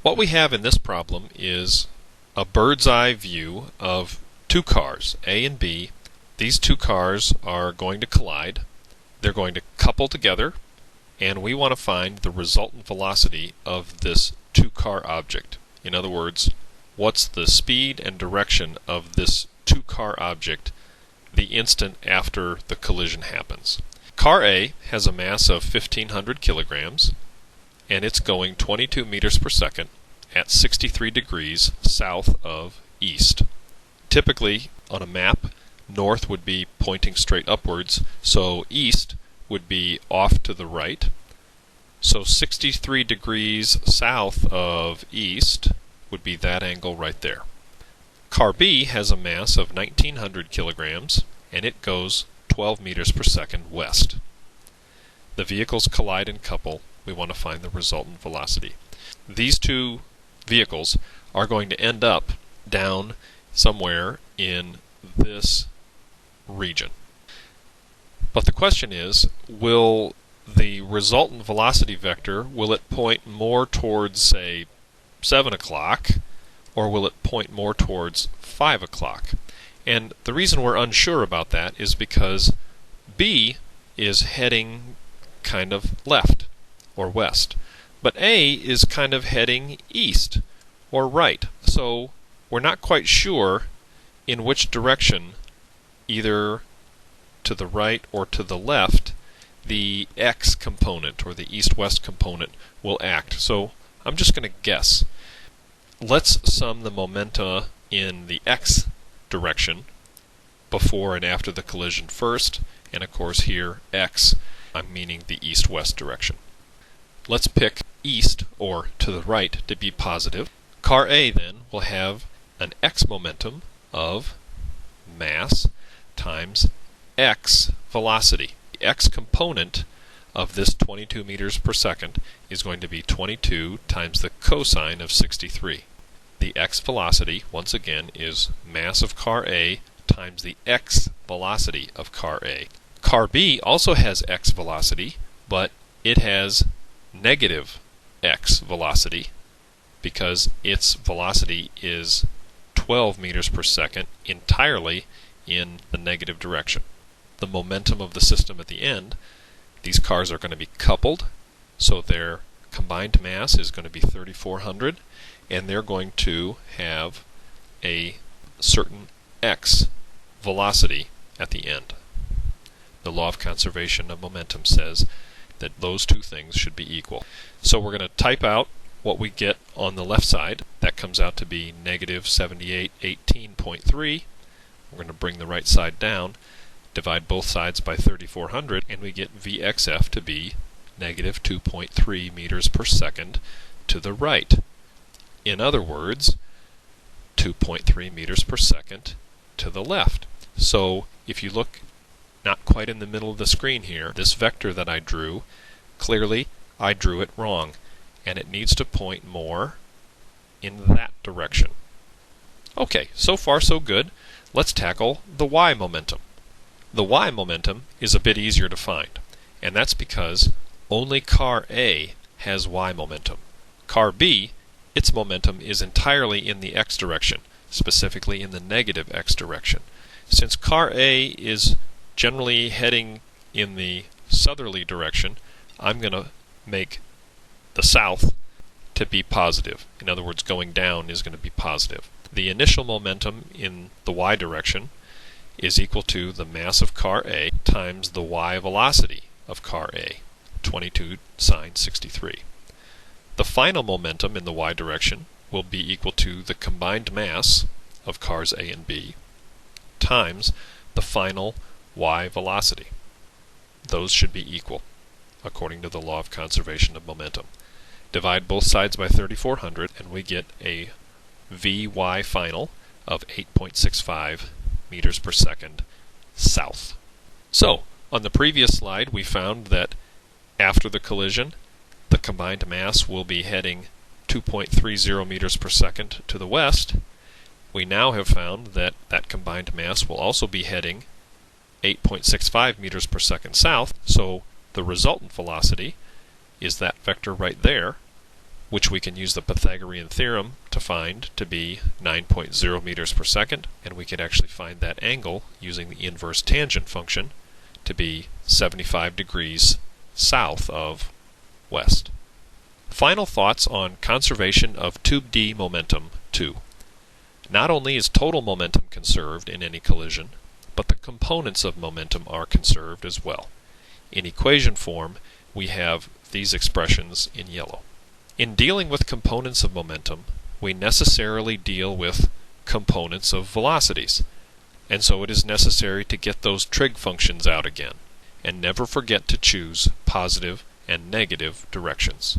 What we have in this problem is a bird's eye view of two cars, A and B. These two cars are going to collide. They're going to couple together, and we want to find the resultant velocity of this two-car object. In other words, what's the speed and direction of this two-car object the instant after the collision happens. Car A has a mass of 1,500 kilograms, and it's going 22 meters per second at 63 degrees south of east. Typically, on a map, north would be pointing straight upwards, so east would be off to the right. So 63 degrees south of east would be that angle right there. Car B has a mass of 1,900 kilograms, and it goes 12 meters per second west. The vehicles collide and couple. We want to find the resultant velocity. These two vehicles are going to end up down somewhere in this region. But the question is, will the resultant velocity vector, will it point more towards, say, 7 o'clock, or will it point more towards 5 o'clock? And the reason we're unsure about that is because B is heading kind of left or west, but A is kind of heading east or right. So we're not quite sure in which direction, either to the right or to the left, the X component or the east-west component will act. So I'm just going to guess. Let's sum the momenta in the X direction before and after the collision first, and of course here X, I'm meaning the east-west direction. Let's pick east or to the right to be positive. Car A then will have an X momentum of mass times X velocity. The X component of this 22 meters per second is going to be 22 times the cosine of 63. The X velocity, once again, is mass of car A times the X velocity of car A. Car B also has X velocity, but it has negative X velocity because its velocity is 12 meters per second entirely in the negative direction. The momentum of the system at the end, these cars are going to be coupled, so their combined mass is going to be 3,400, and they're going to have a certain X velocity at the end. The law of conservation of momentum says that those two things should be equal. So we're going to type out what we get on the left side. That comes out to be negative 7818.3. We're going to bring the right side down, divide both sides by 3,400, and we get VXF to be negative 2.3 meters per second to the right. In other words, 2.3 meters per second to the left. So if you look not quite in the middle of the screen here, this vector that I drew, clearly I drew it wrong, and it needs to point more in that direction. Okay, so far so good. Let's tackle the Y momentum. The Y momentum is a bit easier to find, and that's because only car A has Y momentum. Car B, its momentum is entirely in the X direction, specifically in the negative X direction. Since car A is generally heading in the southerly direction, I'm going to make the south to be positive. In other words, going down is going to be positive. The initial momentum in the Y direction is equal to the mass of car A times the Y velocity of car A, 22 sine 63. The final momentum in the Y direction will be equal to the combined mass of cars A and B times the final Y velocity. Those should be equal, according to the law of conservation of momentum. Divide both sides by 3,400, and we get a Vy final of 8.65 meters per second south. So, on the previous slide, we found that after the collision, the combined mass will be heading 2.30 meters per second to the west. We now have found that that combined mass will also be heading 8.65 meters per second south, so the resultant velocity is that vector right there, which we can use the Pythagorean theorem to find to be 9.0 meters per second, and we could actually find that angle using the inverse tangent function to be 75 degrees south of west. Final thoughts on conservation of tube D momentum 2. Not only is total momentum conserved in any collision, but the components of momentum are conserved as well. In equation form, we have these expressions in yellow. In dealing with components of momentum, we necessarily deal with components of velocities, and so it is necessary to get those trig functions out again, and never forget to choose positive and negative directions.